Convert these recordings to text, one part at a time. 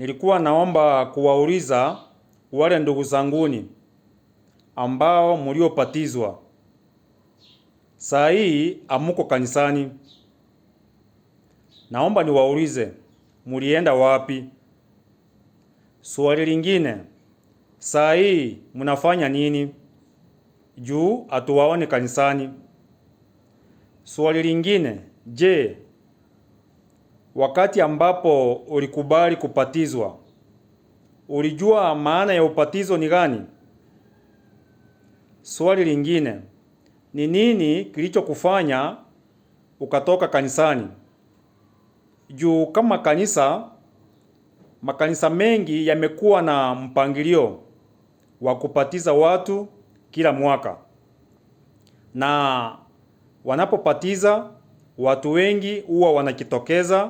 Nilikuwa naomba kuwauliza wale ndugu zanguni ambao mliopatizwa. Saa hii amuko kanisani. Naomba niwaulize, mulienda wapi? Swali lingine, saa hii mnafanya nini? Juu atuwaone kanisani. Swali lingine, je, wakati ambapo ulikubali kupatizwa, ulijua maana ya ubatizo ni gani? Swali lingine, ni nini kilichokufanya ukatoka kanisani? Juu kama makanisa mengi yamekuwa na mpangilio wa kupatiza watu kila mwaka. Na wanapopatiza watu wengi huwa wanajitokeza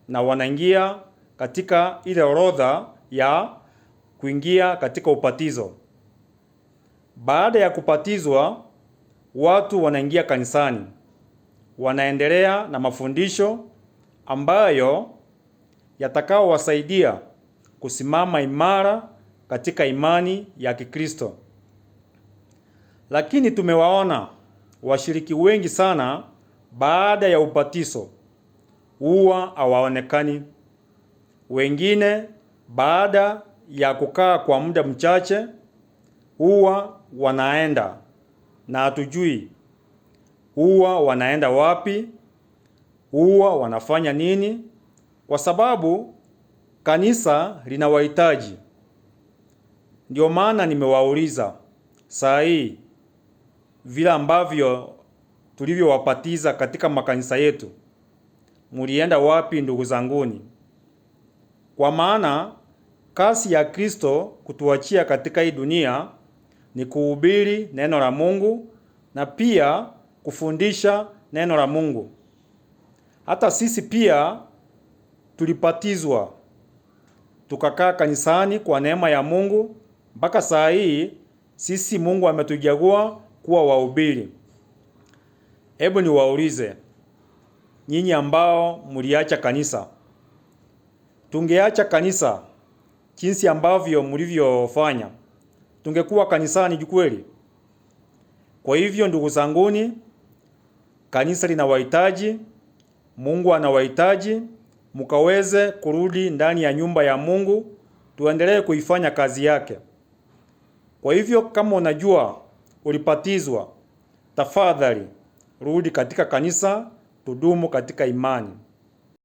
na wanaingia katika ile orodha ya kuingia katika ubatizo. Baada ya kupatizwa, watu wanaingia kanisani. Wanaendelea na mafundisho ambayo yatakao wasaidia kusimama imara katika imani ya Kikristo. Lakini tumewaona washiriki wengi sana baada ya ubatizo huwa hawaonekani. Wengine baada ya kukaa kwa muda mchache huwa wanaenda na hatujui huwa wanaenda wapi, huwa wanafanya nini, kwa sababu kanisa linawahitaji. Ndio maana nimewauliza saa hii vile ambavyo tulivyowapatiza katika makanisa yetu, mulienda wapi ndugu zanguni? Kwa maana kazi ya Kristo kutuachia katika hii dunia ni kuhubiri neno la Mungu na pia kufundisha neno la Mungu. Hata sisi pia tulipatizwa, tukakaa kanisani kwa neema ya Mungu mpaka saa hii sisi Mungu ametujagua kuwa wahubiri. Hebu niwaulize nyinyi ambao mliacha kanisa. Tungeacha kanisa jinsi ambavyo mlivyofanya, tungekuwa kanisani kweli? Kwa hivyo ndugu zanguni, kanisa linawahitaji, Mungu anawahitaji, mkaweze kurudi ndani ya nyumba ya Mungu, tuendelee kuifanya kazi yake. Kwa hivyo kama unajua ulipatizwa, tafadhali rudi katika kanisa, tudumu katika imani.